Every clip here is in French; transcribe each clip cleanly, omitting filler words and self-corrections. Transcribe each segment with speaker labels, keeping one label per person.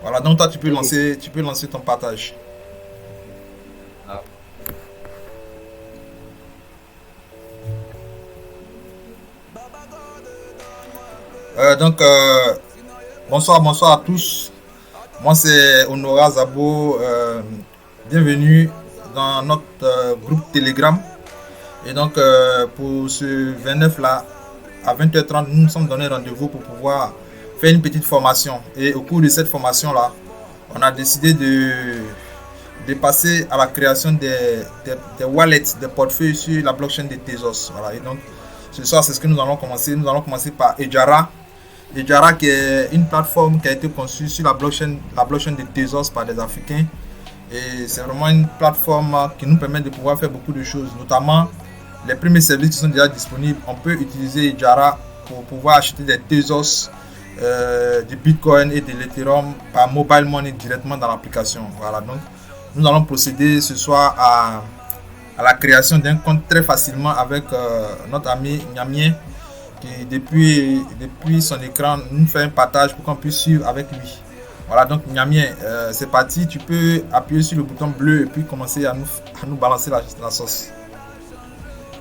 Speaker 1: Voilà, donc toi tu peux
Speaker 2: Ok.
Speaker 1: lancer ton partage.
Speaker 2: Ah,
Speaker 1: Donc bonsoir à tous. Moi c'est Honora Zabo. Bienvenue dans notre groupe Telegram. Et donc pour ce 29 là, à 20h30, nous nous sommes donné rendez-vous pour pouvoir faire une petite formation. Et au cours de cette formation là, on a décidé de passer à la création des wallets, des portefeuilles sur la blockchain de Tezos. Voilà. Et donc, ce soir, c'est ce que nous allons commencer. Nous allons commencer par Ejara. Ejara, qui est une plateforme qui a été conçue sur la blockchain de Tezos par des Africains. Et c'est vraiment une plateforme qui nous permet de pouvoir faire beaucoup de choses, notamment les premiers services qui sont déjà disponibles. On peut utiliser Ejara pour pouvoir acheter des Tezos, du Bitcoin et de l'Ethereum par mobile money directement dans l'application. Voilà, donc nous allons procéder ce soir à la création d'un compte très facilement avec notre ami Nyamien qui depuis son écran nous fait un partage pour qu'on puisse suivre avec lui. Voilà, donc Nyamien, c'est parti, tu peux appuyer sur le bouton bleu et puis commencer à nous balancer la sauce.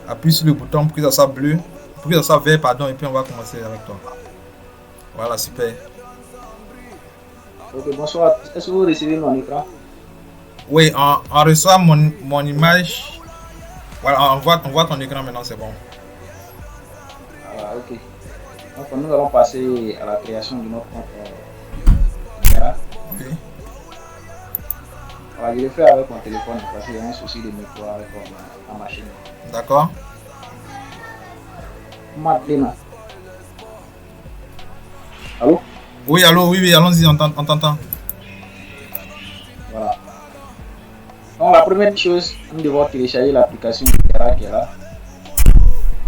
Speaker 1: Appuie sur le bouton pour que ça soit bleu, pour que ça soit vert, pardon, et puis on va commencer avec toi. Voilà, super.
Speaker 2: ok, bonsoir. Est-ce que vous recevez mon écran?
Speaker 1: Oui, on reçoit mon image. Voilà, on voit ton écran maintenant, c'est bon.
Speaker 2: Voilà, ok. Donc, nous allons passer à la création de notre compte. Voilà.
Speaker 1: Ok.
Speaker 2: Voilà, je le fais avec mon téléphone parce qu'il y a un souci de micro avec ma machine.
Speaker 1: D'accord.
Speaker 2: Maintenant. Allô?
Speaker 1: Oui, allô, oui, allons-y, on t'entend.
Speaker 2: Voilà. Donc, la première chose, nous devons télécharger l'application qui est là.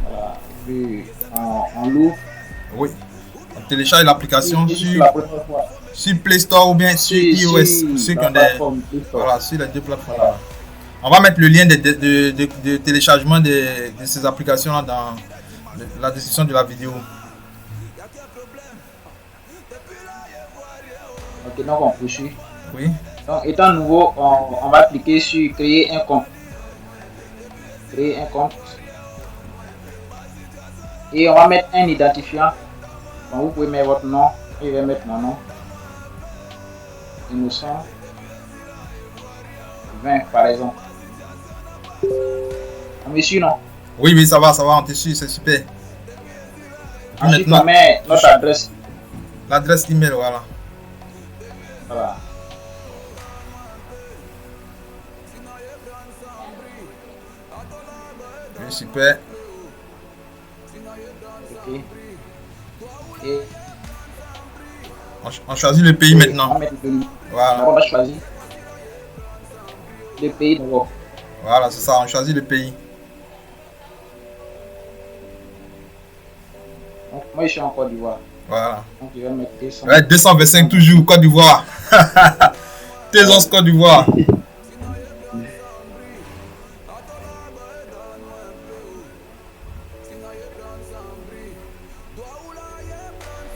Speaker 2: Voilà. Et puis, on l'ouvre.
Speaker 1: Oui. On télécharge l'application sur Play Store ou bien sur iOS. Ceux qui ont des. Voilà, sur les deux plateformes. Voilà. On va mettre le lien de téléchargement de ces applications-là dans la description de la vidéo.
Speaker 2: Ok, donc on poursuit.
Speaker 1: Oui.
Speaker 2: Donc, étant nouveau, on va cliquer sur créer un compte. Créer un compte. Et on va mettre un identifiant. Donc, vous pouvez mettre votre nom. Je vais mettre mon nom. Innocent 20 par exemple. On me suit, non?
Speaker 1: Oui, ça va, on te suit, c'est super.
Speaker 2: Ensuite, on met notre adresse.
Speaker 1: L'adresse email, voilà.
Speaker 2: Voilà.
Speaker 1: Oui, super.
Speaker 2: Ok. Et
Speaker 1: on choisit le pays maintenant.
Speaker 2: On va mettre le pays.
Speaker 1: Voilà.
Speaker 2: On va choisir le pays d'abord.
Speaker 1: Voilà, c'est ça, on choisit le pays.
Speaker 2: Donc, moi, je suis en Côte d'Ivoire.
Speaker 1: Voilà.
Speaker 2: Donc, je vais mettre 200.
Speaker 1: Ouais, 225 toujours, Côte d'Ivoire. Tezos Côte d'Ivoire.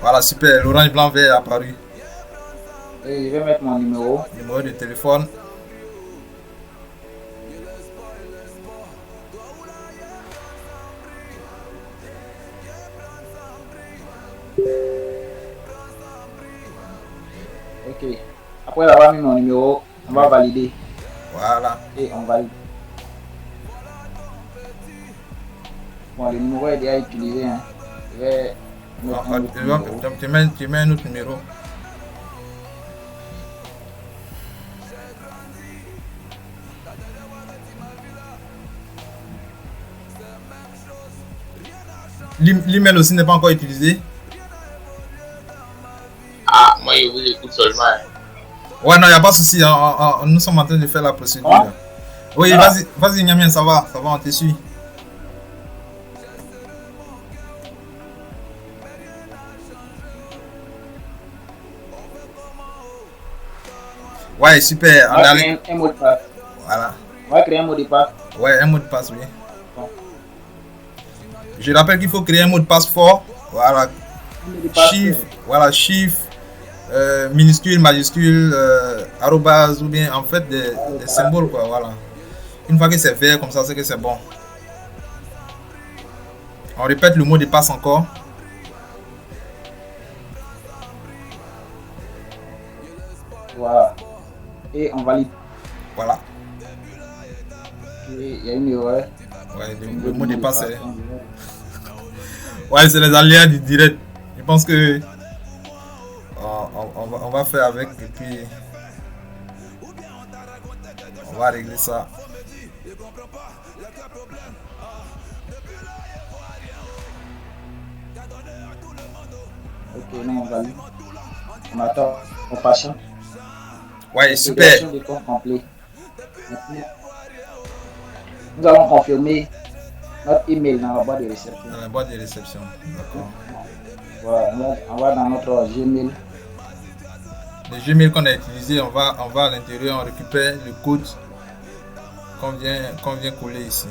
Speaker 1: Voilà, super. L'orange blanc vert est apparu.
Speaker 2: Et je vais mettre mon numéro.
Speaker 1: Numéro de téléphone.
Speaker 2: Ok. Après avoir mis mon numéro, on va valider.
Speaker 1: Voilà.
Speaker 2: Et on valide. Bon, le numéro est déjà utilisé. Hein. Je vais mettre un autre numéro.
Speaker 1: Tu mets un autre numéro. L'email aussi n'est pas encore utilisé.
Speaker 3: Ah, moi je vous écoute seulement.
Speaker 1: Ouais, non, il n'y a pas de souci. Nous sommes en train de faire la procédure.
Speaker 2: Hein?
Speaker 1: Oui, vas-y, Nyamien, ça va, on te suit. Ouais, super.
Speaker 2: On va créer un mot de passe.
Speaker 1: Voilà.
Speaker 2: On va créer un mot de passe.
Speaker 1: Ouais, un mot de passe, oui.
Speaker 2: Bon.
Speaker 1: Je rappelle qu'il faut créer un mot de passe fort. Voilà. Chiffre. Voilà, chiffre. minuscules, majuscules, arrobas ou bien en fait des symboles quoi, voilà. Une fois que c'est vert comme ça, c'est que c'est bon. On répète le mot de passe encore.
Speaker 2: Voilà. Et on valide.
Speaker 1: Voilà.
Speaker 2: Et il y a une erreur.
Speaker 1: Ouais, le mot de passe c'est... Ouais, c'est les aléas du direct. Je pense que on va faire avec et puis on va régler ça.
Speaker 2: Ok, non, on valide. On attend, on patiente.
Speaker 1: Ouais, super.
Speaker 2: Intégration des comptes complets. Maintenant, nous allons confirmer notre email dans la boîte de réception.
Speaker 1: Dans la boîte de réception. D'accord.
Speaker 2: Voilà, on va dans notre Gmail.
Speaker 1: Le Gmail qu'on a utilisé, on va à l'intérieur, on récupère le code qu'on vient coller ici.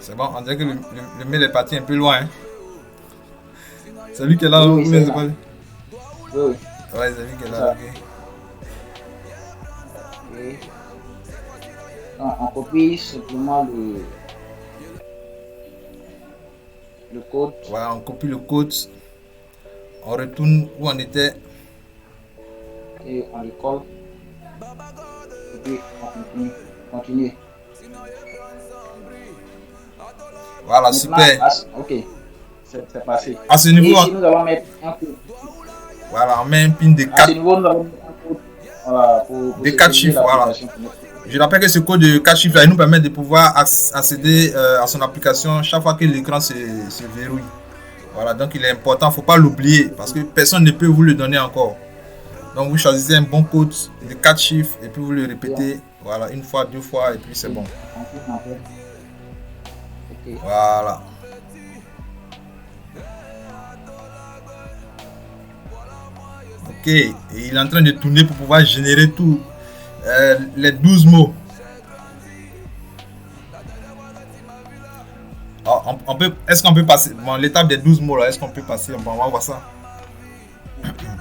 Speaker 1: C'est bon, on dirait que le mail est parti un peu loin. Hein. C'est lui qui est là.
Speaker 2: Oui, c'est
Speaker 1: pas...
Speaker 2: oui, oui.
Speaker 1: Ouais, c'est lui qui est là. Ok.
Speaker 2: Okay. Donc, on copie simplement le code.
Speaker 1: Voilà, on copie le code. On retourne où on était.
Speaker 2: Et on le colle. Et puis on continue.
Speaker 1: Voilà,
Speaker 2: maintenant,
Speaker 1: super.
Speaker 2: Ok, c'est passé.
Speaker 1: À ce niveau,
Speaker 2: ici, nous allons mettre un code.
Speaker 1: Voilà, on met un pin de 4.
Speaker 2: À ce niveau, nous allons mettre un code. Voilà, pour
Speaker 1: de 4 chiffres. Voilà. Je rappelle que ce code de 4 chiffres là, il nous permet de pouvoir accéder à son application chaque fois que l'écran se verrouille. Voilà, donc il est important, il ne faut pas l'oublier parce que personne ne peut vous le donner encore. Donc vous choisissez un bon code de 4 chiffres et puis vous le répétez. Voilà, une fois, deux fois et puis c'est bon.
Speaker 2: Okay.
Speaker 1: Voilà. Ok, et il est en train de tourner pour pouvoir générer tous les 12 mots. Alors, est-ce qu'on peut passer l'étape des 12 mots là, est-ce qu'on peut passer? On va voir ça.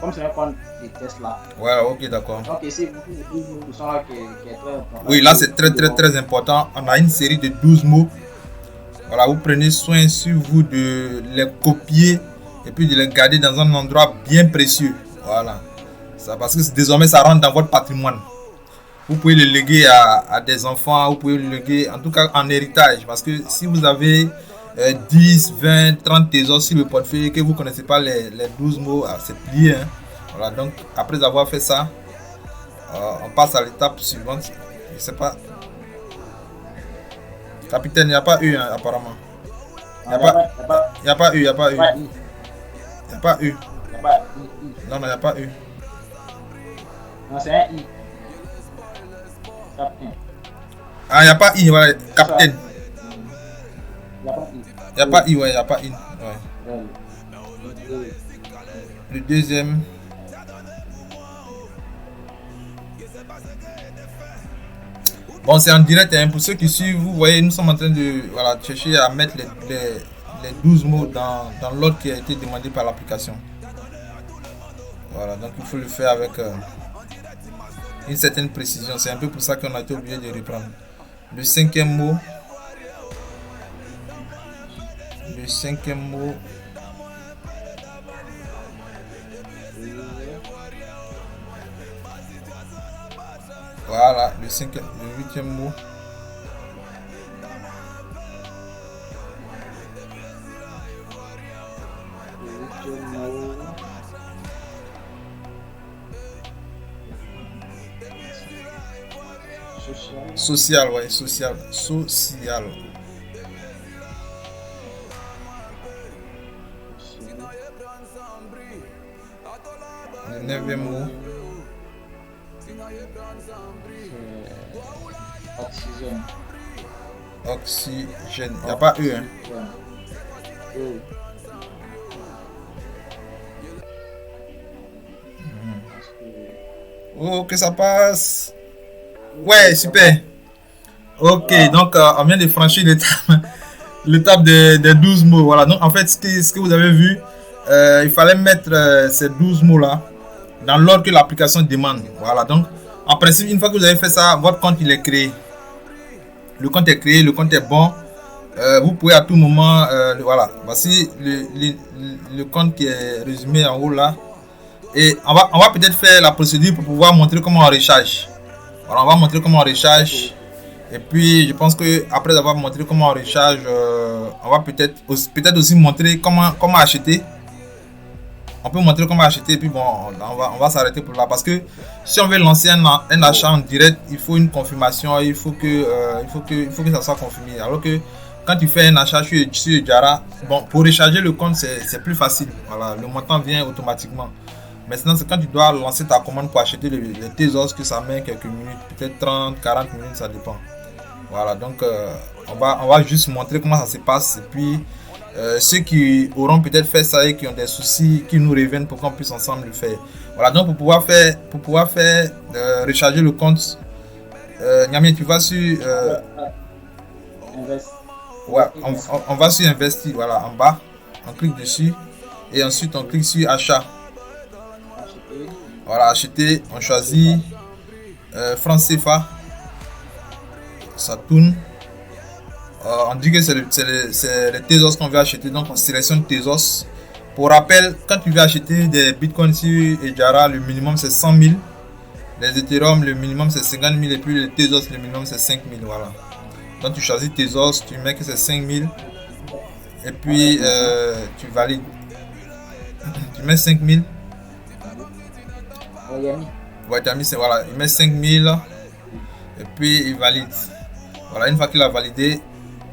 Speaker 2: Comme c'est un point de test là.
Speaker 1: Voilà, ok, d'accord.
Speaker 2: Ok, c'est beaucoup de 12 mots qui sont là qui est très important.
Speaker 1: Oui, là c'est très important. On a une série de 12 mots. Voilà, vous prenez soin sur vous de les copier et puis de les garder dans un endroit bien précieux. Voilà. Ça, parce que désormais ça rentre dans votre patrimoine. Vous pouvez le léguer à des enfants, vous pouvez le léguer en tout cas en héritage. Parce que si vous avez 10, 20, 30 trésors sur le portefeuille et que vous ne connaissez pas les 12 mots, c'est plié. Hein. Voilà, donc après avoir fait ça, on passe à l'étape suivante. Je ne sais pas. Capitaine, il n'y a pas eu hein, apparemment. Il n'y a pas eu. Il n'y a pas eu. Non, il n'y a pas eu.
Speaker 2: Non, c'est un I. Captain.
Speaker 1: Ah, il n'y a pas I, voilà, capitaine.
Speaker 2: Il n'y a pas I.
Speaker 1: Il n'y a pas I, ouais, il n'y a pas I. Ouais. Le deuxième. Bon, c'est en direct, hein. Pour ceux qui suivent, vous voyez, nous sommes en train de chercher à mettre les 12 mots dans l'ordre qui a été demandé par l'application. Voilà, donc il faut le faire avec une certaine précision. C'est un peu pour ça qu'on a été obligé de reprendre. Le cinquième mot. Voilà, le huitième mot. Social, ouais, social. Le neuvième mot. Oxygène. Il n'y a pas eu, hein. Oh, que ça passe. Ouais, super. Ok,
Speaker 2: Voilà.
Speaker 1: donc on vient de franchir l'étape des 12 mots. Voilà, donc en fait, ce que vous avez vu, il fallait mettre ces 12 mots-là dans l'ordre que l'application demande. Voilà, donc en principe, une fois que vous avez fait ça, votre compte il est créé. Le compte est créé, le compte est bon. Vous pouvez à tout moment, voilà, voici le compte qui est résumé en haut là. Et on va peut-être faire la procédure pour pouvoir montrer comment on recharge. Voilà, on va montrer comment on recharge. Et puis, je pense que après avoir montré comment on recharge, on va peut-être aussi montrer comment acheter. On peut montrer comment acheter et puis bon, on va s'arrêter pour là. Parce que si on veut lancer un achat en direct, il faut une confirmation, il faut que ça soit confirmé. Alors que quand tu fais un achat sur Jara, bon, pour recharger le compte, c'est plus facile. Voilà, le montant vient automatiquement. Maintenant, c'est quand tu dois lancer ta commande pour acheter les Tezos que ça met quelques minutes, peut-être 30, 40 minutes, ça dépend. Voilà, donc on va juste montrer comment ça se passe. Et puis, ceux qui auront peut-être fait ça et qui ont des soucis, qui nous reviennent pour qu'on puisse ensemble le faire. Voilà, donc pour pouvoir faire recharger le compte, Nyamien, tu vas sur. Ouais, on va sur Investir, voilà, en bas. On clique dessus. Et ensuite, on clique sur Achat. Voilà, acheter, on choisit franc CFA. Ça tourne. On dit que c'est les Tezos qu'on veut acheter, donc on sélectionne Tezos. Pour rappel, quand tu veux acheter des bitcoins sur Jara, le minimum c'est 100 000. Les Ethereum, le minimum c'est 50 000. Et puis les Tezos, le minimum c'est 5 000. Voilà. Donc tu choisis Tezos, tu mets que c'est 5 000. Et puis tu valides. Tu mets 5 000. Ouais, tu as mis, voilà, il met 5 000. Et puis il valide. Voilà, une fois qu'il a validé,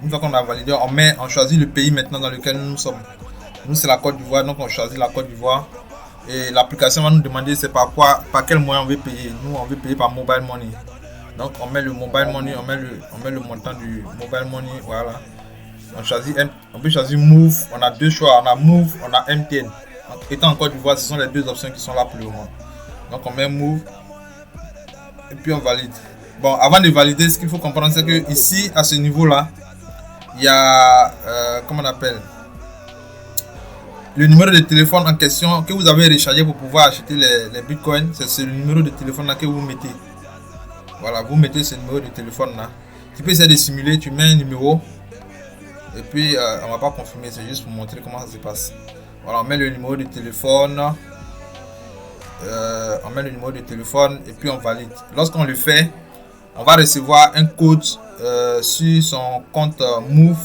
Speaker 1: une fois qu'on a validé, on choisit le pays maintenant dans lequel nous sommes. Nous, c'est la Côte d'Ivoire, donc on choisit la Côte d'Ivoire. Et l'application va nous demander c'est par quel moyen on veut payer. Nous, on veut payer par mobile money. Donc, on met le mobile money, on met le montant du mobile money, voilà. On peut choisir Move, on a deux choix, on a Move, on a MTN. Donc, étant en Côte d'Ivoire, ce sont les deux options qui sont là pour le moment. Donc, on met Move et puis on valide. Bon, avant de valider, ce qu'il faut comprendre, c'est que ici, à ce niveau-là, il y a, comment on appelle, le numéro de téléphone en question que vous avez rechargé pour pouvoir acheter les bitcoins. C'est le numéro de téléphone là que vous mettez. Voilà, vous mettez ce numéro de téléphone là. Tu peux essayer de simuler, tu mets un numéro. Et puis, on va pas confirmer, c'est juste pour montrer comment ça se passe. Voilà, on met le numéro de téléphone. On met le numéro de téléphone et puis on valide. Lorsqu'on le fait, on va recevoir un code sur son compte Move.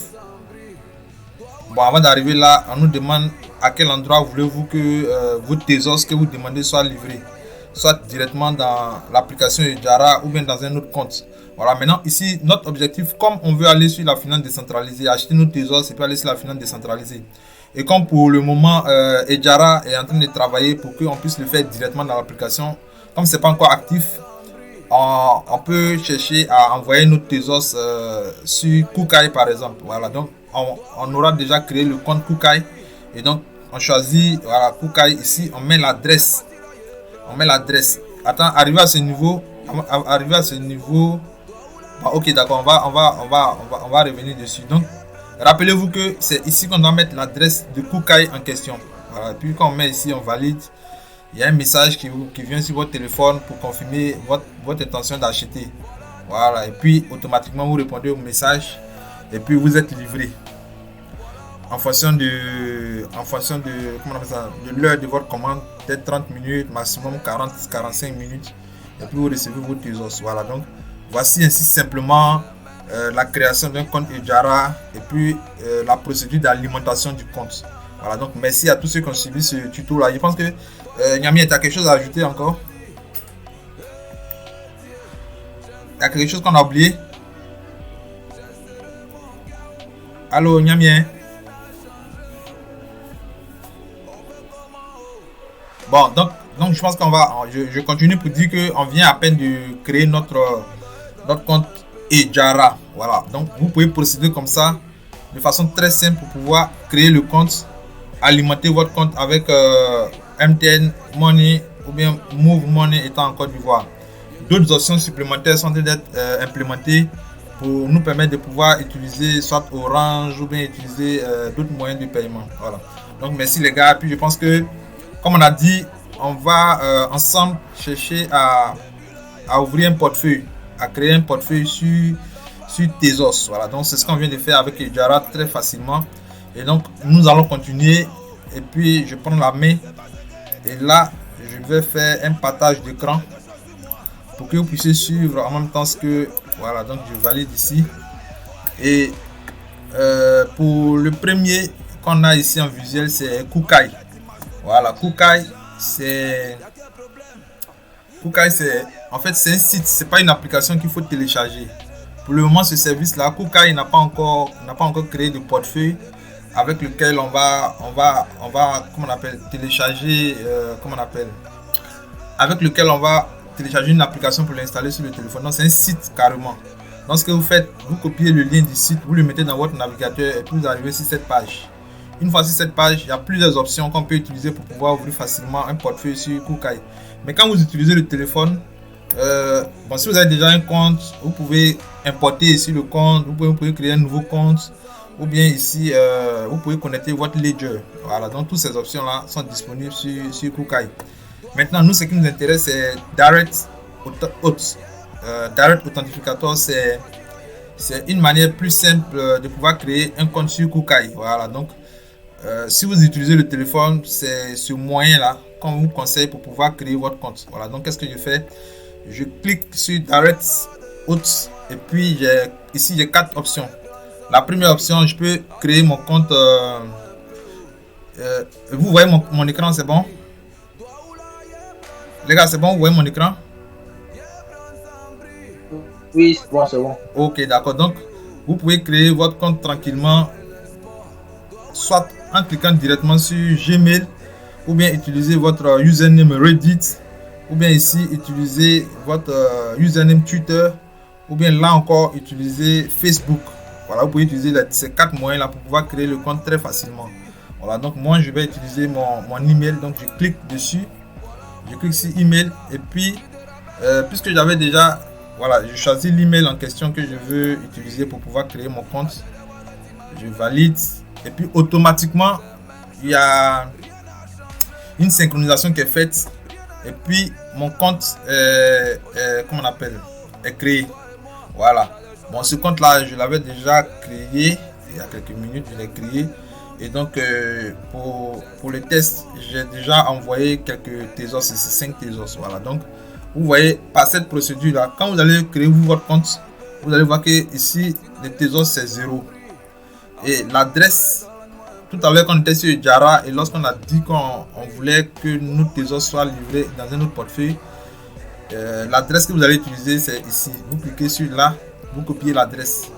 Speaker 1: Bon, avant d'arriver là, on nous demande à quel endroit voulez-vous que vos Tezos que vous demandez soient livrés. Soit directement dans l'application Jara ou bien dans un autre compte. Voilà, maintenant ici, notre objectif, comme on veut aller sur la finance décentralisée, acheter nos Tezos et puis aller sur la finance décentralisée. Et comme pour le moment, Jara est en train de travailler pour qu'on puisse le faire directement dans l'application, comme c'est pas encore actif, on peut chercher à envoyer nos Tezos sur Kukai par exemple. Voilà, donc on aura déjà créé le compte Kukai et donc on choisit voilà Kukai ici, on met l'adresse. Attends, arrivé à ce niveau, bon, ok, d'accord, on va revenir dessus. Donc rappelez-vous que c'est ici qu'on doit mettre l'adresse de Kukai en question. Voilà, et puis quand on met ici, on valide. Il y a un message qui vient sur votre téléphone pour confirmer votre intention d'acheter. Voilà, et puis automatiquement vous répondez au message et puis vous êtes livré. En fonction de comment on appelle ça, de l'heure de votre commande, peut-être 30 minutes, maximum 40-45 minutes. Et puis vous recevez vos Tezos. Voilà, donc voici ainsi simplement la création d'un compte Jara et puis la procédure d'alimentation du compte. Voilà, donc merci à tous ceux qui ont suivi ce tuto là. Je pense que Nyamien, tu as quelque chose à ajouter encore? Il y a quelque chose qu'on a oublié? Allô, Nyamien? Bon, donc je pense je continue pour dire qu'on vient à peine de créer notre compte Jara. Voilà, donc vous pouvez procéder comme ça de façon très simple pour pouvoir créer le compte, alimenter votre compte avec MTN Money ou bien Move Money étant en Côte d'Ivoire. D'autres options supplémentaires sont en train d'être implémentées pour nous permettre de pouvoir utiliser soit Orange ou bien utiliser d'autres moyens de paiement. Voilà. Donc merci les gars. Puis je pense que, comme on a dit, on va ensemble chercher à ouvrir un portefeuille, à créer un portefeuille sur Tezos. Voilà. Donc c'est ce qu'on vient de faire avec Ejara très facilement. Et donc nous allons continuer. Et puis je prends la main. Et là, je vais faire un partage d'écran pour que vous puissiez suivre en même temps ce que... Voilà, donc je valide ici. Et pour le premier qu'on a ici en visuel, c'est Kukai. Voilà, Kukai, c'est en fait c'est un site, c'est pas une application qu'il faut télécharger. Pour le moment, ce service-là, Kukai n'a pas encore créé de portefeuille avec lequel on va comment on appelle, télécharger, avec lequel on va télécharger une application pour l'installer sur le téléphone. Donc c'est un site carrément. Donc ce que vous faites, vous copiez le lien du site, vous le mettez dans votre navigateur et puis vous arrivez sur cette page. Une fois sur cette page, il y a plusieurs options qu'on peut utiliser pour pouvoir ouvrir facilement un portefeuille sur Kukai. Mais quand vous utilisez le téléphone, bon, si vous avez déjà un compte, vous pouvez importer ici le compte, vous pouvez créer un nouveau compte, ou bien ici, vous pouvez connecter votre ledger. Voilà, donc toutes ces options-là sont disponibles sur Kukai. Maintenant, nous, ce qui nous intéresse, c'est Direct Authenticator. C'est une manière plus simple de pouvoir créer un compte sur Kukai. Voilà, donc si vous utilisez le téléphone, c'est ce moyen-là qu'on vous conseille pour pouvoir créer votre compte. Voilà, donc qu'est-ce que je fais? Je clique sur Direct Auth et puis ici j'ai 4 options. La première option, je peux créer mon compte. Vous voyez mon écran, c'est bon? Les gars, c'est bon? Vous voyez mon écran?
Speaker 2: Oui, c'est bon, c'est bon.
Speaker 1: Ok, d'accord. Donc, vous pouvez créer votre compte tranquillement, soit en cliquant directement sur Gmail, ou bien utiliser votre username Reddit, ou bien ici utiliser votre username Twitter, ou bien là encore utiliser Facebook. Voilà, vous pouvez utiliser ces 4 moyens là pour pouvoir créer le compte très facilement. Voilà, donc moi je vais utiliser mon email, donc je clique dessus, je clique sur email et puis puisque j'avais déjà, voilà, je choisis l'email en question que je veux utiliser pour pouvoir créer mon compte. Je valide et puis automatiquement il y a une synchronisation qui est faite et puis mon compte comment on appelle, est créé. Voilà. Bon, ce compte là je l'avais déjà créé il y a quelques minutes, je l'ai créé et donc pour le test j'ai déjà envoyé quelques Tezos, c'est 5 Tezos. Voilà, donc vous voyez par cette procédure là, quand vous allez créer votre compte, vous allez voir que ici le Tezos c'est 0 et l'adresse, tout à l'heure quand on était sur Ejara et lorsqu'on a dit qu'on voulait que nos Tezos soient livrés dans un autre portefeuille, l'adresse que vous allez utiliser c'est ici. Vous cliquez sur là, vous copiez l'adresse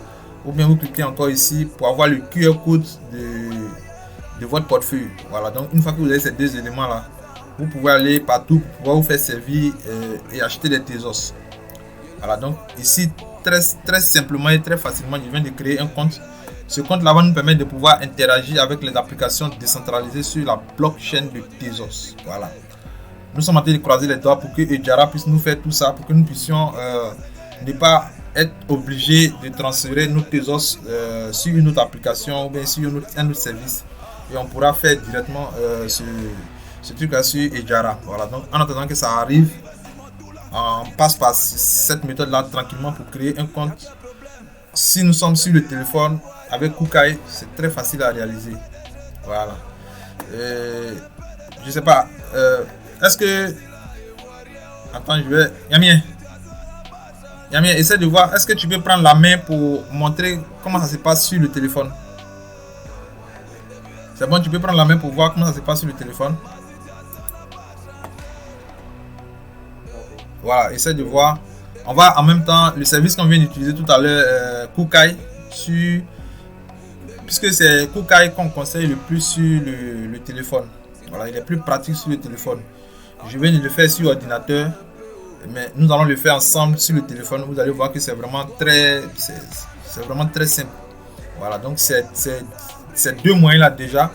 Speaker 1: ou bien vous cliquez encore ici pour avoir le QR code de votre portefeuille. Voilà, donc une fois que vous avez ces deux éléments là, vous pouvez aller partout pour pouvoir vous faire servir et acheter des Tezos. Voilà, donc ici très simplement et très facilement je viens de créer un compte. Ce compte là va nous permettre de pouvoir interagir avec les applications décentralisées sur la blockchain de Tezos. Voilà, nous sommes en train de croiser les doigts pour que Ejara puisse nous faire tout ça, pour que nous puissions ne pas être obligé de transférer nos Tezos sur une autre application ou bien sur un autre service, et on pourra faire directement ce truc là sur Ejara. Voilà, donc en attendant que ça arrive, on passe par cette méthode là tranquillement pour créer un compte. Si nous sommes sur le téléphone avec Kukai, c'est très facile à réaliser. Voilà, je sais pas, est-ce que, attends, je vais, Yamien, essaie de voir, est-ce que tu peux prendre la main pour montrer comment ça se passe sur le téléphone? C'est bon, tu peux prendre la main pour voir comment ça se passe sur le téléphone. Voilà, essaie de voir. On va en même temps, le service qu'on vient d'utiliser tout à l'heure, Kukai, puisque c'est Kukai qu'on conseille le plus sur le téléphone. Voilà, il est plus pratique sur le téléphone. Je viens de le faire sur ordinateur, mais nous allons le faire ensemble sur le téléphone. Vous allez voir que c'est vraiment très simple. Voilà, donc c'est ces deux moyens là déjà.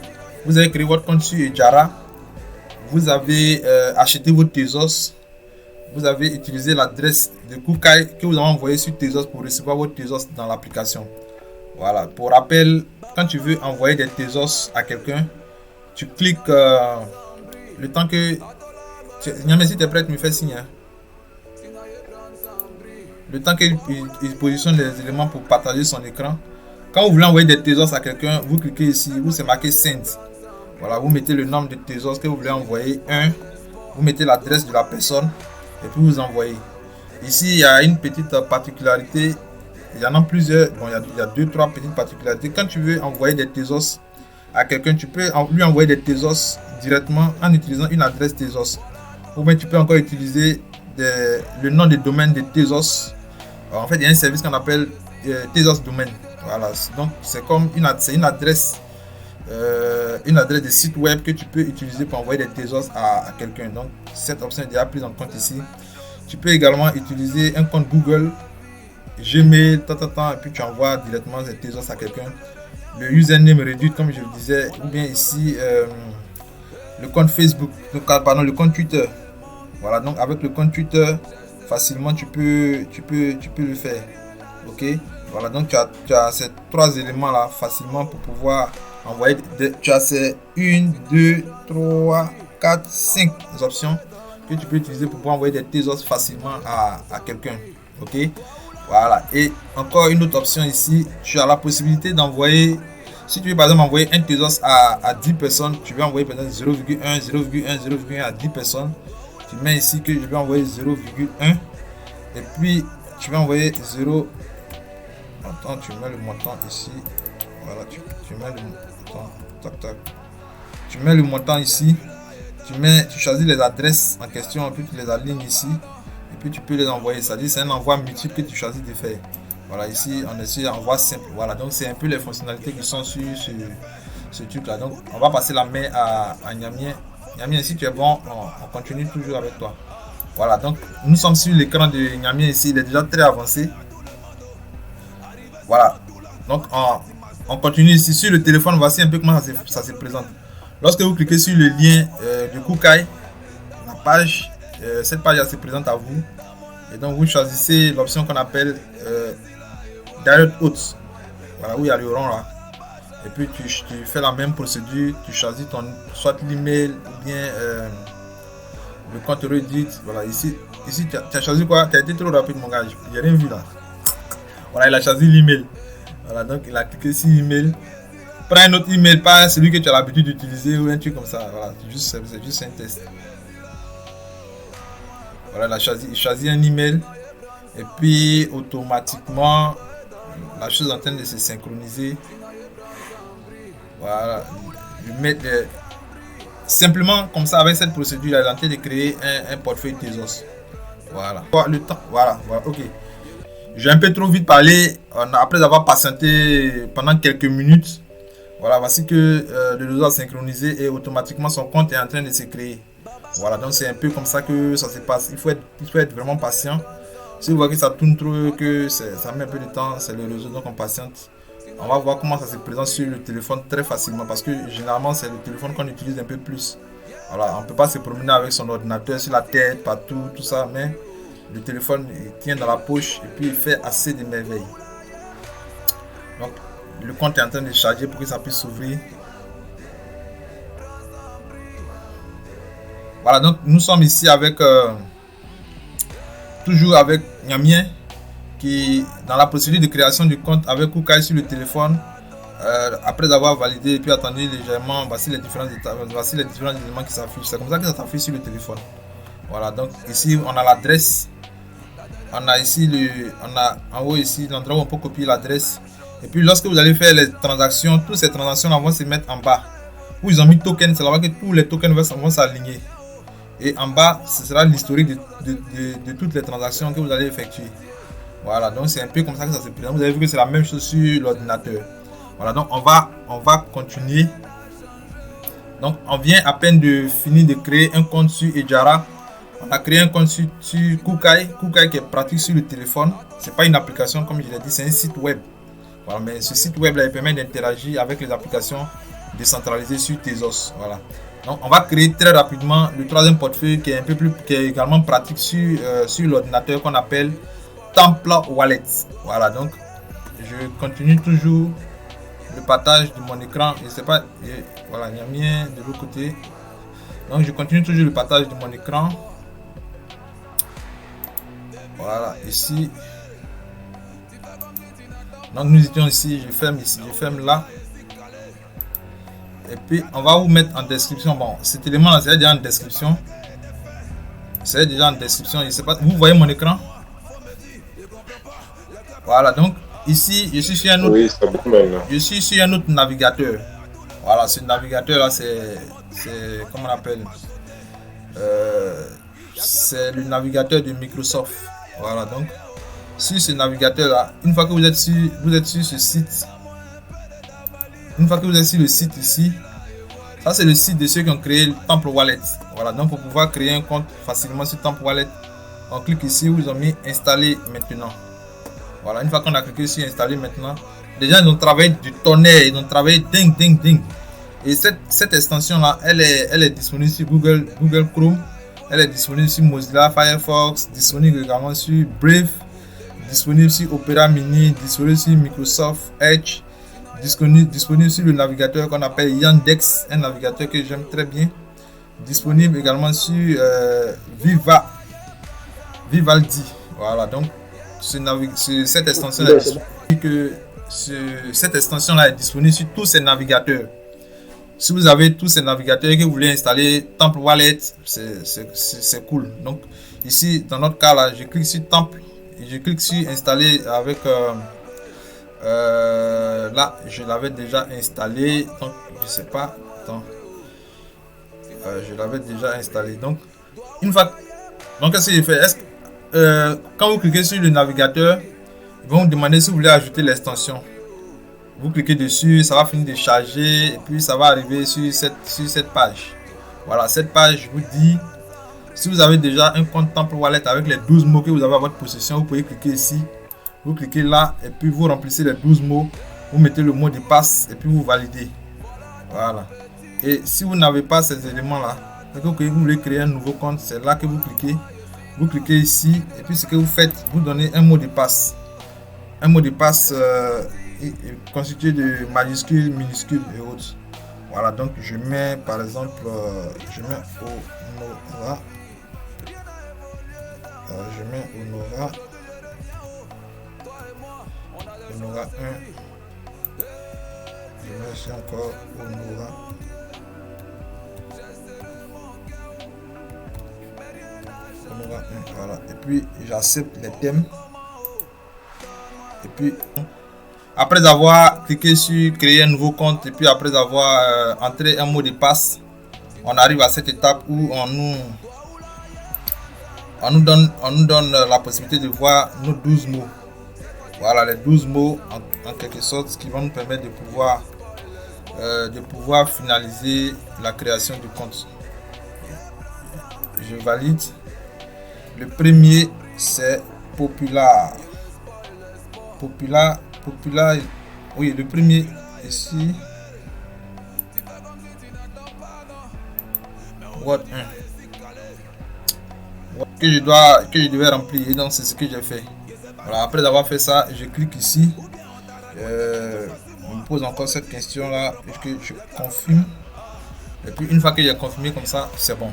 Speaker 1: Vous avez créé votre compte sur Ejara, vous avez acheté vos Tezos, vous avez utilisé l'adresse de Kukai que vous avez envoyé sur Tezos pour recevoir vos Tezos dans l'application. Voilà, pour rappel, quand tu veux envoyer des Tezos à quelqu'un, tu cliques le temps que... Niamé, si tu es prêt, tu me fais signe. Hein. Le temps qu'il positionne les éléments pour partager son écran. Quand vous voulez envoyer des Tezos à quelqu'un, vous cliquez ici, où c'est marqué Send. Voilà, vous mettez le nombre de Tezos que vous voulez envoyer, 1. Vous mettez l'adresse de la personne et puis vous envoyez. Ici, il y a une petite particularité. Il y en a plusieurs. Bon, il y a 2-3 petites particularités. Quand tu veux envoyer des Tezos à quelqu'un, tu peux lui envoyer des Tezos directement en utilisant une adresse Tezos. Ou bien tu peux encore utiliser le nom de domaine de Tezos. En fait, il y a un service qu'on appelle Tezos Domain. Voilà, donc c'est comme une adresse de site web que tu peux utiliser pour envoyer des Tezos à quelqu'un. Donc cette option est déjà prise en compte ici. Tu peux également utiliser un compte Google, Gmail, et puis tu envoies directement des Tezos à quelqu'un. Le username réduit, comme je le disais, ou bien ici le compte Facebook, donc, pardon, le compte Twitter. Voilà, donc avec le compte Twitter, facilement tu peux le faire. Ok, voilà, donc tu as ces 3 éléments là facilement pour pouvoir envoyer. Tu as ces 1, 2, 3, 4, 5 options que tu peux utiliser pour pouvoir envoyer des Tezos facilement à quelqu'un. Ok, voilà, et encore une autre option ici, tu as la possibilité d'envoyer. Si tu veux par exemple envoyer un Tezos à 10 personnes, tu veux envoyer peut-être 0,1, 0,1, 0,1 à 10 personnes. Tu mets ici que je vais envoyer 0,1 et puis tu vas envoyer 0. Attends, tu mets le montant ici. Voilà, tu mets le montant. Tac, tac. Tu mets le montant ici. Tu choisis les adresses en question et puis tu les alignes ici. Et puis tu peux les envoyer. C'est-à-dire c'est un envoi multiple que tu choisis de faire. Voilà, ici on est sur envoi simple. Voilà, donc c'est un peu les fonctionnalités qui sont sur ce truc là. Donc on va passer la main à Niamien. Niamien, si tu es bon, on continue toujours avec toi. Voilà, donc nous sommes sur l'écran de Niamien ici. Il est déjà très avancé. Voilà, donc on continue ici sur le téléphone. Voici un peu comment ça se présente. Lorsque vous cliquez sur le lien de Kukai, la page, cette page se présente à vous. Et donc vous choisissez l'option qu'on appelle Direct Hot. Voilà, où il y a le rond là. Et puis tu fais la même procédure. Tu choisis soit l'email ou bien le compte Reddit. Voilà, ici tu as choisi quoi? Tu as été trop rapide mon gars. Il n'y a rien vu là. Voilà, il a choisi l'email. Voilà, donc il a cliqué sur email. Prends un autre email, pas celui que tu as l'habitude d'utiliser ou un truc comme ça. Voilà, c'est juste un test. Voilà, il choisit un email. Et puis automatiquement, la chose est en train de se synchroniser. Voilà. Simplement comme ça, avec cette procédure, il est en train de créer un portefeuille Tezos. Voilà. Le temps. Voilà, ok. J'ai un peu trop vite parlé. Après avoir patienté pendant quelques minutes, voilà, voici que le réseau a synchronisé et automatiquement son compte est en train de se créer. Voilà, donc c'est un peu comme ça que ça se passe. Il faut être vraiment patient. Si vous voyez que ça tourne trop, que ça met un peu de temps, c'est le réseau, donc on patiente. On va voir comment ça se présente sur le téléphone très facilement parce que généralement c'est le téléphone qu'on utilise un peu plus. Voilà, on ne peut pas se promener avec son ordinateur sur la tête, partout, tout ça, mais le téléphone il tient dans la poche et puis il fait assez de merveilles. Donc le compte est en train de charger pour que ça puisse s'ouvrir. Voilà, donc nous sommes ici avec toujours avec Niamien qui dans la procédure de création du compte avec Kukai sur le téléphone. Après avoir validé et puis attendu légèrement, voici les différents éléments qui s'affichent. C'est comme ça que ça s'affiche sur le téléphone. Voilà, donc ici on a l'adresse. On a ici en haut ici l'endroit où on peut copier l'adresse. Et puis lorsque vous allez faire les transactions, toutes ces transactions là vont se mettre en bas. Où ils ont mis token, c'est là-bas que tous les tokens vont s'aligner. Et en bas, ce sera l'historique de toutes les transactions que vous allez effectuer. Voilà, donc c'est un peu comme ça que ça se présente. Vous avez vu que c'est la même chose sur l'ordinateur. Voilà, donc on va continuer. Donc on vient à peine de finir de créer un compte sur Ejara. On a créé un compte sur Kukai. Kukai qui est pratique sur le téléphone. C'est pas une application comme je l'ai dit, c'est un site web. Voilà, mais ce site web là, il permet d'interagir avec les applications décentralisées sur Tezos. Voilà. Donc, on va créer très rapidement le troisième portefeuille qui est un peu plus, qui est également pratique sur l'ordinateur qu'on appelle Temple Wallet. Voilà, donc je continue toujours le partage de mon écran. Je sais pas, voilà, il y a mien de l'autre côté. Donc, je continue toujours le partage de mon écran. Voilà, ici. Donc, nous étions ici, je ferme ici, je ferme là. Et puis, on va vous mettre en description. Bon, cet élément-là, c'est déjà en description. C'est déjà en description. Je sais pas, vous voyez mon écran? Voilà, donc ici, je suis sur un autre,
Speaker 4: Oui, c'est bon maintenant.
Speaker 1: je suis sur un autre navigateur. Voilà, ce navigateur-là, c'est comment on appelle? C'est le navigateur de Microsoft. Voilà, donc sur ce navigateur-là, une fois que vous êtes sur ce site, une fois que vous êtes sur le site ici, ça c'est le site de ceux qui ont créé le Temple Wallet. Voilà, donc pour pouvoir créer un compte facilement sur Temple Wallet, on clique ici où ils ont mis installer maintenant. Voilà, une fois qu'on a cliqué sur installer maintenant, les gens ils ont travaillé du tonnerre, ils ont travaillé ding. Et cette extension là, elle est disponible sur Google Chrome, elle est disponible sur Mozilla Firefox, disponible également sur Brave, disponible sur Opera Mini, disponible sur Microsoft Edge, disponible sur le navigateur qu'on appelle Yandex, un navigateur que j'aime très bien, disponible également sur Vivaldi. Voilà, donc cette extension là est disponible sur tous ces navigateurs. Si vous avez tous ces navigateurs et que vous voulez installer Temple Wallet, c'est cool. Donc ici dans notre cas là, je clique sur Temple et je clique sur installer avec là je l'avais déjà installé, donc je sais pas, attends, je l'avais déjà installé. Donc une fois, donc qu'est-ce que j'ai fait? Quand vous cliquez sur le navigateur, ils vont vous demander si vous voulez ajouter l'extension. Vous cliquez dessus, ça va finir de charger et puis ça va arriver sur cette page. Voilà, cette page vous dit, si vous avez déjà un compte Temple Wallet avec les 12 mots que vous avez à votre possession, vous pouvez cliquer ici, vous cliquez là et puis vous remplissez les 12 mots, vous mettez le mot de passe et puis vous validez. Voilà. Et si vous n'avez pas ces éléments là, et que vous voulez créer un nouveau compte, c'est là que vous cliquez. Vous cliquez ici et puis ce que vous faites, vous donnez un mot de passe. Un mot de passe constitué de majuscules, minuscules et autres. Voilà, donc je mets par exemple, je mets Honora. Je mets Honora. Honora 1. Je mets ici encore Honora. Voilà, et puis j'accepte les thèmes. Et puis après avoir cliqué sur créer un nouveau compte et puis après avoir entré un mot de passe, on arrive à cette étape où on nous donne la possibilité de voir nos 12 mots. Voilà, les 12 mots en quelque sorte qui vont nous permettre de pouvoir finaliser la création du compte. Je valide. Le premier c'est Popular. Oui, le premier ici. What 1 que je devais remplir, et donc c'est ce que j'ai fait. Voilà, après avoir fait ça, je clique ici. On me pose encore cette question là, que je confirme. Et puis une fois que j'ai confirmé comme ça, c'est bon.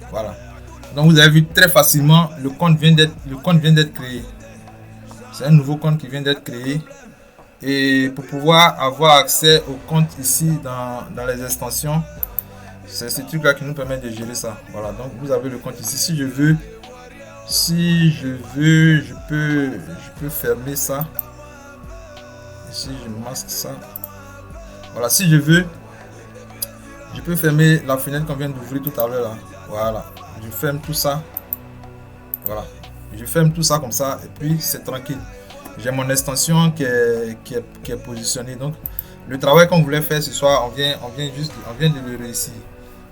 Speaker 1: Voilà. Donc vous avez vu très facilement, le compte vient d'être créé. C'est un nouveau compte qui vient d'être créé. Et pour pouvoir avoir accès au compte ici dans les extensions, c'est ce truc là qui nous permet de gérer ça. Voilà, donc vous avez le compte ici. Si je veux, je peux fermer ça. Ici je masque ça. Voilà, si je veux, je peux fermer la fenêtre qu'on vient d'ouvrir tout à l'heure là. Voilà, je ferme tout ça. Voilà, je ferme tout ça comme ça et puis c'est tranquille. J'ai mon extension qui est positionnée. Donc le travail qu'on voulait faire ce soir, on vient de le réussir.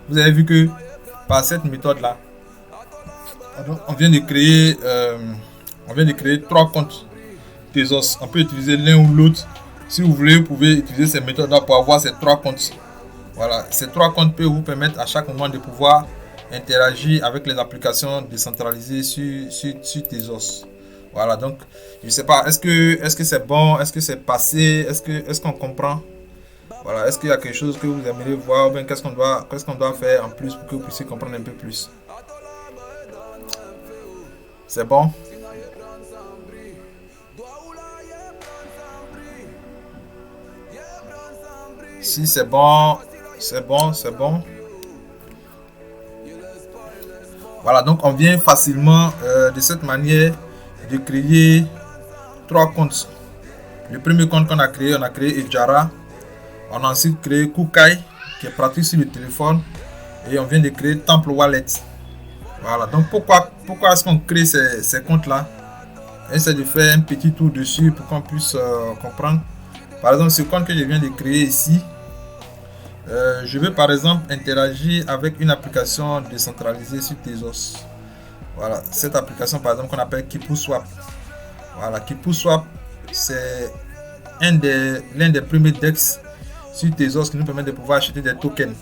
Speaker 1: Vous avez vu que par cette méthode là, on vient de créer 3 comptes Tezos. On peut utiliser l'un ou l'autre. Si vous voulez, vous pouvez utiliser ces méthodes là pour avoir ces 3 comptes. Voilà, ces 3 comptes peuvent vous permettre à chaque moment de pouvoir interagir avec les applications décentralisées sur Tezos. Voilà, donc je sais pas, est-ce que c'est bon, est-ce que c'est passé, est-ce qu'on comprend? Voilà, est-ce qu'il y a quelque chose que vous aimeriez voir, ou bien qu'est-ce qu'on doit faire en plus pour que vous puissiez comprendre un peu plus? C'est bon? Si c'est bon, c'est bon, c'est bon. Voilà, donc on vient facilement de cette manière de créer 3 comptes. Le premier compte qu'on a créé, on a créé Ejara. On a ensuite créé Kukai, qui est pratique sur le téléphone. Et on vient de créer Temple Wallet. Voilà, donc pourquoi est-ce qu'on crée ces comptes-là? J'essaie de faire un petit tour dessus pour qu'on puisse comprendre. Par exemple, ce compte que je viens de créer ici, je veux par exemple interagir avec une application décentralisée sur Tezos. Voilà, cette application par exemple qu'on appelle KipuSwap. Voilà, KipuSwap, c'est l'un des premiers DEX sur Tezos qui nous permet de pouvoir acheter des tokens.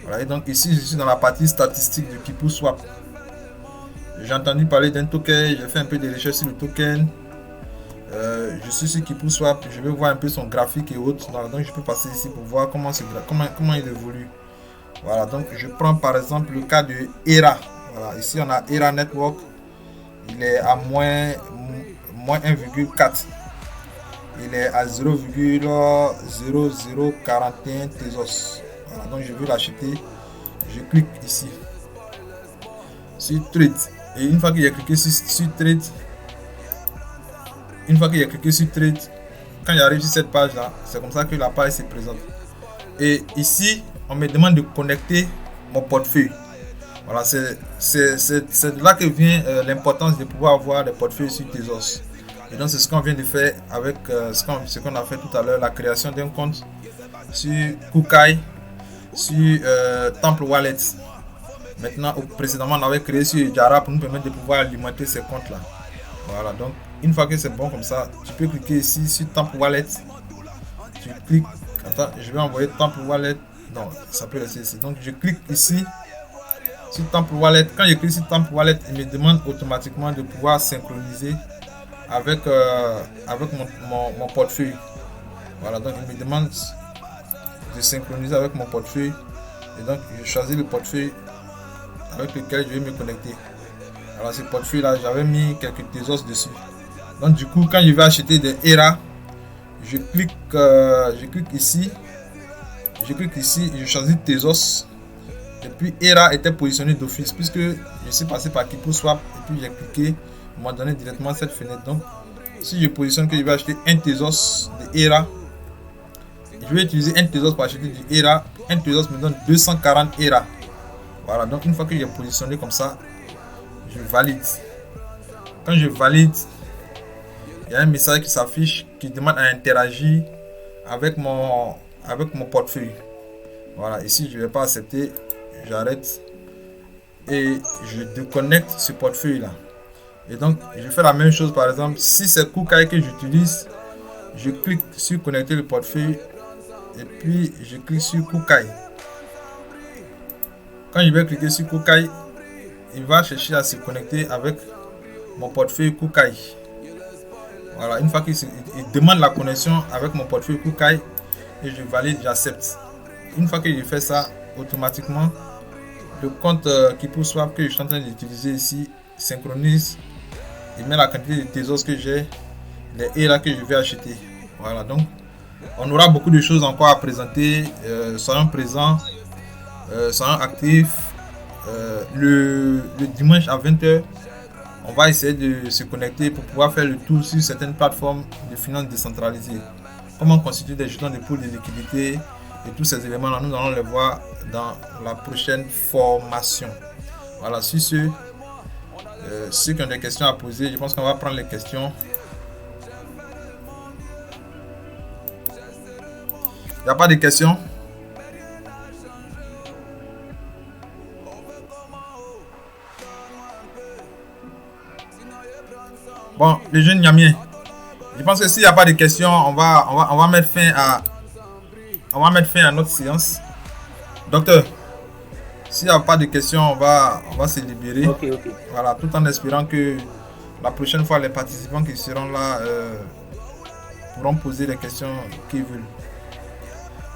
Speaker 1: Voilà, et donc ici je suis dans la partie statistique de KipuSwap. J'ai entendu parler d'un token, j'ai fait un peu de recherche sur le token. Je suis sur KipuSwap, je vais voir un peu son graphique et autres. Voilà, donc je peux passer ici pour voir comment il évolue. Voilà, donc je prends par exemple le cas de ERA. Voilà, ici on a ERA Network. Il est à moins 1,4. Il est à 0,0041 Tezos. Voilà, donc je veux l'acheter. Je clique ici sur Trade. Et une fois qu'il y a cliqué sur Trade, quand j'arrive sur cette page là, c'est comme ça que la page se présente. Et ici, on me demande de connecter mon portefeuille. Voilà, c'est de là que vient l'importance de pouvoir avoir des portefeuilles sur Tezos. Et donc c'est ce qu'on vient de faire avec ce qu'on a fait tout à l'heure, la création d'un compte sur Kukai, sur Temple Wallet. Maintenant, précédemment, on avait créé sur Jara pour nous permettre de pouvoir alimenter ces comptes là. Voilà, donc une fois que c'est bon comme ça, tu peux cliquer ici sur Temple Wallet. Tu cliques, attends, je vais envoyer Temple Wallet. Non, ça peut rester ici. Donc je clique ici sur Temple Wallet. Quand je clique sur Temple Wallet, il me demande automatiquement de pouvoir synchroniser avec mon portefeuille. Voilà, donc il me demande de synchroniser avec mon portefeuille. Et donc je choisis le portefeuille avec lequel je vais me connecter. Alors ce portefeuille là, j'avais mis quelques Tezos dessus. Donc du coup, quand je vais acheter des ERA, je clique ici, je choisis Tezos. Et puis ERA était positionné d'office puisque je suis passé par KipuSwap et puis j'ai cliqué, on m'a donné directement cette fenêtre. Donc si je positionne que je vais acheter un Tezos de ERA, je vais utiliser un Tezos pour acheter du ERA. Un Tezos me donne 240 ERA. Voilà, donc une fois que j'ai positionné comme ça, je valide. Quand je valide, il y a un message qui s'affiche qui demande à interagir avec mon portefeuille. Voilà, ici je ne vais pas accepter, j'arrête et je déconnecte ce portefeuille là. Et donc je fais la même chose. Par exemple, si c'est Kukai que j'utilise, je clique sur connecter le portefeuille et puis je clique sur Kukai. Quand je vais cliquer sur Kukai, il va chercher à se connecter avec mon portefeuille Kukai. Voilà, une fois qu'il demande la connexion avec mon portefeuille Kukai et je valide, j'accepte. Une fois que je fais ça, automatiquement le compte KipuSwap que je suis en train d'utiliser ici synchronise et met la quantité de Tezos que j'ai, les ERA que je vais acheter. Voilà, donc on aura beaucoup de choses encore à présenter. Soyons présents, soyons actifs. Le dimanche à 20h, on va essayer de se connecter pour pouvoir faire le tour sur certaines plateformes de finances décentralisées. Comment constituer des jetons de pool de liquidité et tous ces éléments-là, nous allons les voir dans la prochaine formation. Voilà, sur ce, ceux qui ont des questions à poser, je pense qu'on va prendre les questions. Il n'y a pas de questions? Bon, les jeunes Niamiens, je pense que s'il n'y a pas de questions, on va mettre fin à notre séance. Docteur, s'il n'y a pas de questions, on va se libérer.
Speaker 2: Ok.
Speaker 1: Voilà, tout en espérant que la prochaine fois, les participants qui seront là pourront poser les questions qu'ils veulent.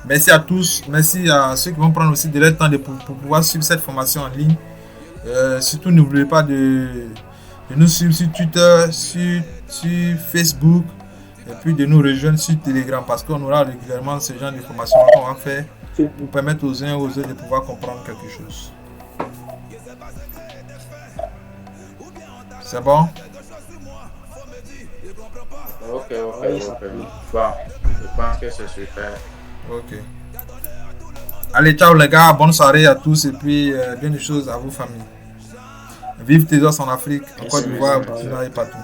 Speaker 1: Merci à tous. Merci à ceux qui vont prendre aussi de leur temps pour pouvoir suivre cette formation en ligne. Surtout, n'oubliez pas de nous suivre sur Twitter, sur Facebook, et puis de nous rejoindre sur Telegram, parce qu'on aura régulièrement ce genre de formation qu'on va faire pour permettre aux uns et aux autres de pouvoir comprendre quelque chose. C'est bon?
Speaker 3: Ok. Bon, je pense que c'est super.
Speaker 1: Ok. Allez, ciao les gars, bonne soirée à tous et puis bien des choses à vos familles. Vive Tezos en Afrique, en Côte d'Ivoire, au Burkina et partout.